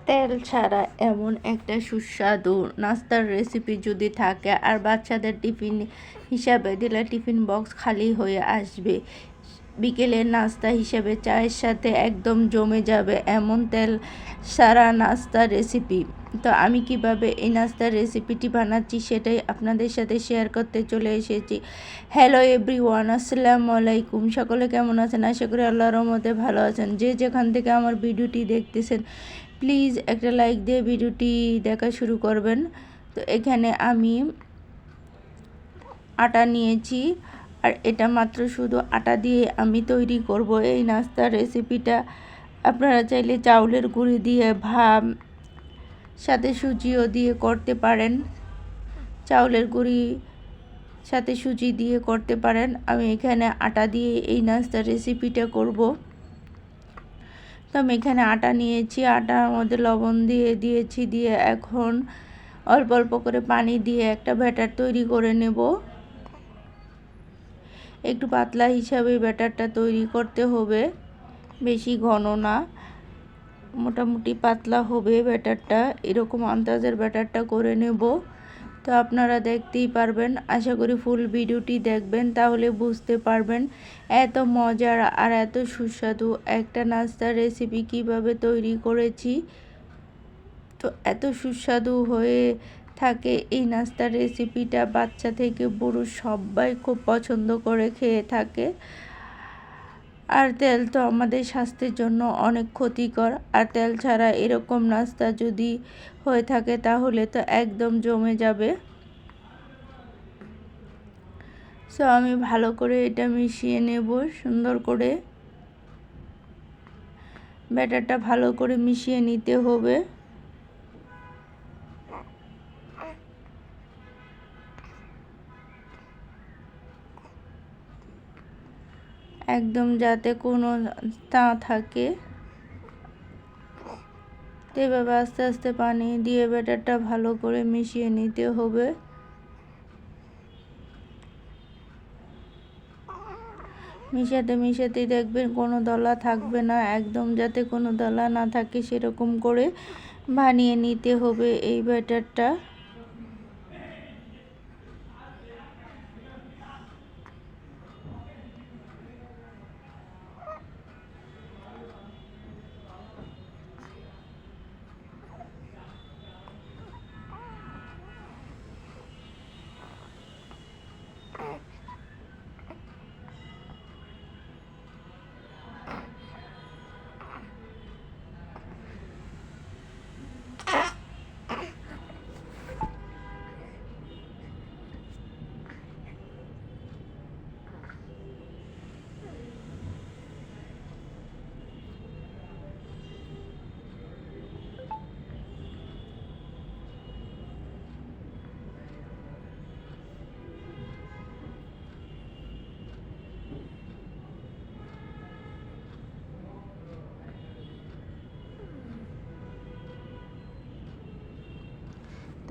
তেল ছাড়া এমন একটা সুস্বাদু নাস্তার রেসিপি যদি থাকে আর বাচ্চাদের টিফিন হিসাবে দিলে টিফিন বক্স খালি হয়ে আসবে। বিকেলের নাস্তা হিসেবে চায়ের সাথে একদম জমে যাবে এমন তেল ছাড়া নাস্তার রেসিপি। তো আমি কিভাবে এই নাস্তার রেসিপিটি বানাচ্ছি সেটাই আপনাদের সাথে শেয়ার করতে চলে এসেছি। হ্যালো এভরিওয়ান, আসসালামু আলাইকুম। সকলে কেমন আছেন? আশা করি আল্লাহর রহমতে ভালো আছেন। যে যেখান থেকে আমার ভিডিওটি দেখতেছেন প্লিজ একটা লাইক দিয়ে ভিডিওটি দেখা শুরু করবেন। তো এখানে আমি আটা নিয়েছি, আর এটা মাত্র শুধু আটা দিয়ে আমি তৈরি করব এই নাস্তার রেসিপিটা। আপনারা চাইলে চাউলের গুঁড়ি দিয়ে ভাত সাথে সুজিও দিয়ে করতে পারেন, চাউলের গুঁড়ি সাথে সুজি দিয়ে করতে পারেন। আমি এখানে আটা দিয়ে এই নাস্তার রেসিপিটা করব। তো আমি এখানে আটা নিয়েছি, আটার মধ্যে লবণ দিয়েছি, দিয়ে এখন অল্প অল্প করে পানি দিয়ে একটা ব্যাটার তৈরি করে নেব। একটু পাতলা হিসাবে ব্যাটারটা তৈরি করতে হবে, বেশি ঘন না, মোটামুটি পাতলা হবে ব্যাটারটা। এরকম আন্দাজের ব্যাটারটা করে নেব। তো আপনারা দেখতেই পারবেন, আশা করি ফুল ভিডিওটি দেখবেন, তাহলে বুঝতে পারবেন এত মজার আর এত সুস্বাদু একটা নাস্তার রেসিপি কিভাবে তৈরি করেছি। তো এত সুস্বাদু হয়ে থাকে এই নাস্তার রেসিপিটা, বাচ্চা থেকে বুড়ো সবাই খুব পছন্দ করে খেয়ে থাকে। আর তেল তো আমাদের স্বাস্থ্যের জন্য অনেক ক্ষতিকর, আর তেল ছাড়া এরকম নাস্তা যদি হয়ে থাকে তাহলে তো একদম জমে যাবে। সো আমি ভালো করে এটা মিশিয়ে নেব সুন্দর করে। ব্যাটারটা ভালো করে মিশিয়ে নিতে হবে। একদম যাতে কোনো না থাকে। তো এভাবে আস্তে আস্তে পানি দিয়ে ব্যাটারটা ভালো করে মিশিয়ে নিতে হবে। মিশাতেই দেখবেন কোনো দলা থাকবে না, একদম যাতে কোনো দলা না থাকে সেরকম করে বানিয়ে নিতে হবে এই ব্যাটারটা।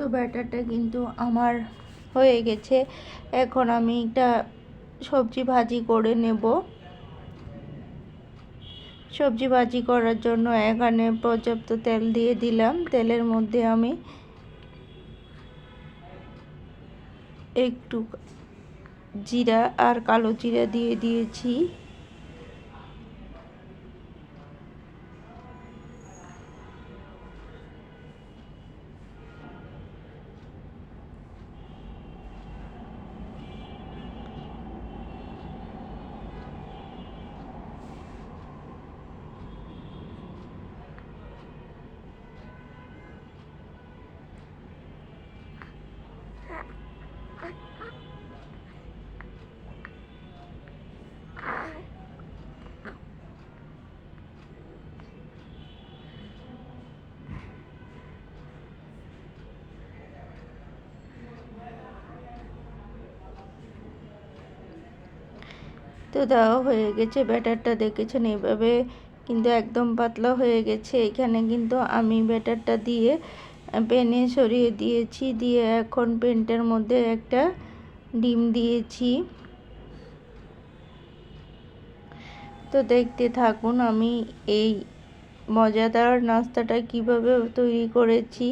তো ব্যাটারটা কিন্তু আমার হয়ে গেছে। এখন আমি একটা সবজি ভাজি করে নেব। সবজি ভাজি করার জন্য এখানে পর্যাপ্ত তেল দিয়ে দিলাম। তেলের মধ্যে আমি একটু জিরা আর কালো জিরা দিয়ে দিয়েছি। তো দেওয়া হয়ে গেছে, ব্যাটারটা দেখেছেন এইভাবে কিন্তু একদম পাতলা হয়ে গেছে। এখানে কিন্তু আমি ব্যাটারটা দিয়ে প্যানে সরিয়ে দিয়েছি, দিয়ে এখন প্যানটার মধ্যে একটা ডিম দিয়েছি। তো দেখতে থাকুন আমি এই মজাদার নাস্তাটা কিভাবে তৈরি করেছি।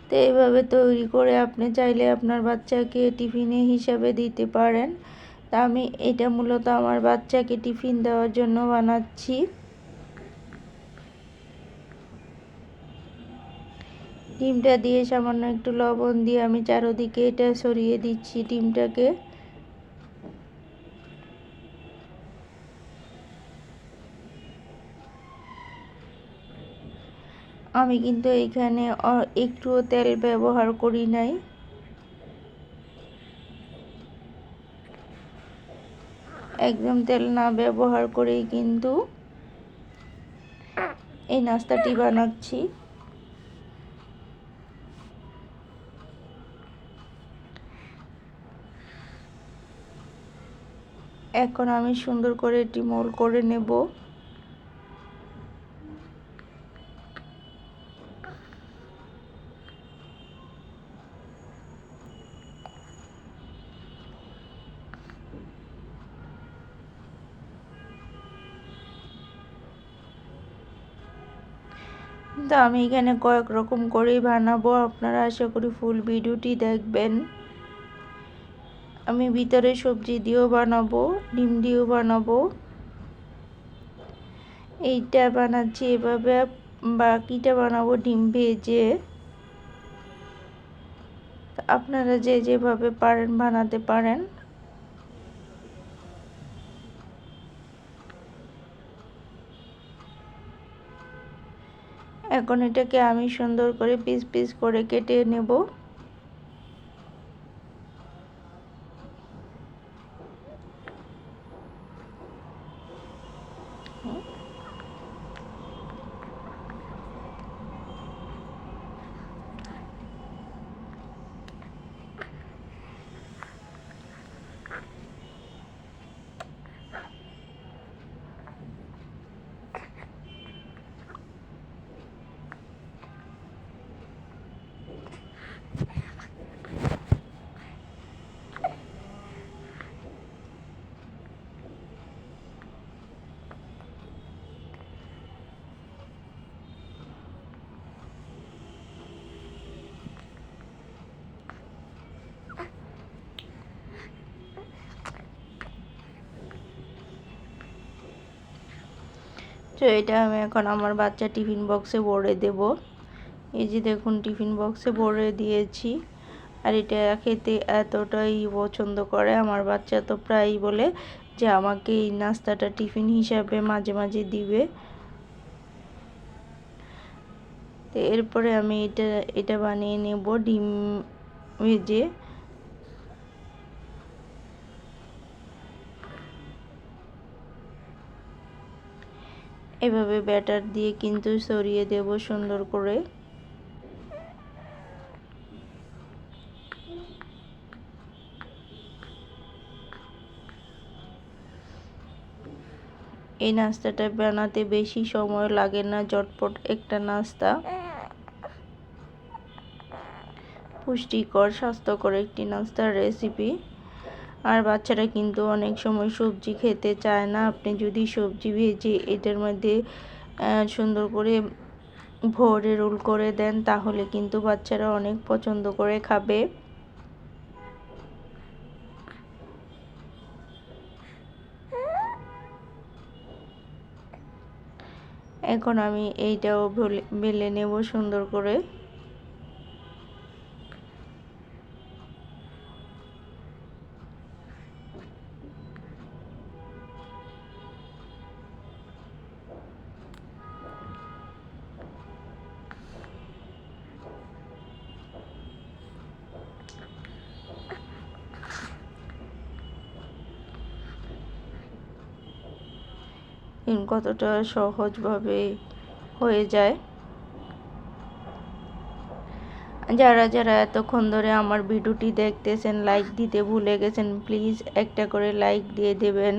তো এইভাবে তৈরি করে আপনি চাইলে আপনার বাচ্চাকে টিফিনে হিসাবে দিতে পারেন। তা আমি এটা মূলত আমার বাচ্চাকে টিফিন দেওয়ার জন্য বানাচ্ছি। ডিমটা দিয়ে সামান্য একটু লবণ দিয়ে আমি চারদিকে এটা ছড়িয়ে দিচ্ছি ডিমটাকে। আমি কিন্তু এখানে একটুও তেল ব্যবহার করি নাই। একদম তেল না ব্যবহার করেই কিন্তু এই নাস্তাটি বানাচ্ছি। এখন আমি সুন্দর করে এটি মোল করে নেব। তো আমি এখানে কয়েক রকম করেই বানাবো, আপনারা আশা করি ফুল ভিডিওটি দেখবেন। আমি ভিতরে সবজি দিয়েও বানাবো, ডিম দিয়েও বানাবো। এইটা বানাচ্ছি এভাবে, বাকিটা বানাবো ডিম ভেজে। আপনারা যে যেভাবে পারেন বানাতে পারেন। এখন এটাকে আমি সুন্দর করে পিস পিস করে কেটে নেব। তো এটা আমি এখন আমার বাচ্চা টিফিন বক্সে ভরে দেব। এই যে দেখুন টিফিন বক্সে ভরে দিয়েছি। আর এটা খেতে এতটাই পছন্দ করে আমার বাচ্চা, তো প্রায়ই বলে যে আমাকে এই নাস্তাটা টিফিন হিসাবে মাঝে মাঝে দিবে। তো এরপরে আমি এটা বানিয়ে নেব ডিম ভেজে। এভাবে ব্যাটার দিয়ে কিন্তু ছড়িয়ে দেব সুন্দর করে। এই নাস্তাটা বানাতে বেশি সময় লাগে না, ঝটপট একটা নাস্তা, পুষ্টিকর স্বাস্থ্যকর একটি নাস্তার রেসিপি। আর বাচ্চারা কিন্তু অনেক সময় সবজি খেতে চায় না। আপনি যদি সবজি ভেজে এটার মধ্যে সুন্দর করে ভরে রোল করে দেন তাহলে কিন্তু বাচ্চারা অনেক পছন্দ করে খাবে। এখন আমি এইটাও বেলে নেব সুন্দর করে। কতটা সহজভাবে হয়ে যায়। যারা যারা এতক্ষণ ধরে আমার ভিডিওটি দেখতেছেন, লাইক দিতে ভুলে গেছেন, প্লিজ একটা করে লাইক দিয়ে দেবেন।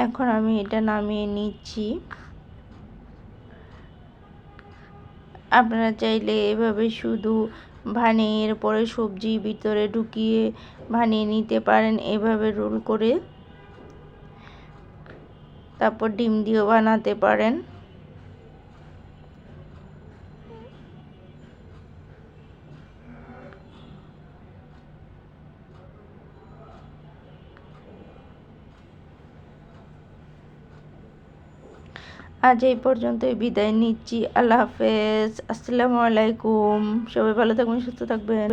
এখন আমি এটা নামিয়ে নিচ্ছি। আপনারা চাইলে এভাবে শুধু ভানিয়ে পরে সবজি ভিতরে ঢুকিয়ে ভানিয়ে নিতে পারেন, এভাবে রোল করে। তারপর ডিম দিয়েও বানাতে পারেন। আজ এই পর্যন্তই বিদায় নিচ্ছি। আল্লাহ হাফেজ, আসসালামু আলাইকুম। সবাই ভালো থাকবেন, সুস্থ থাকবেন।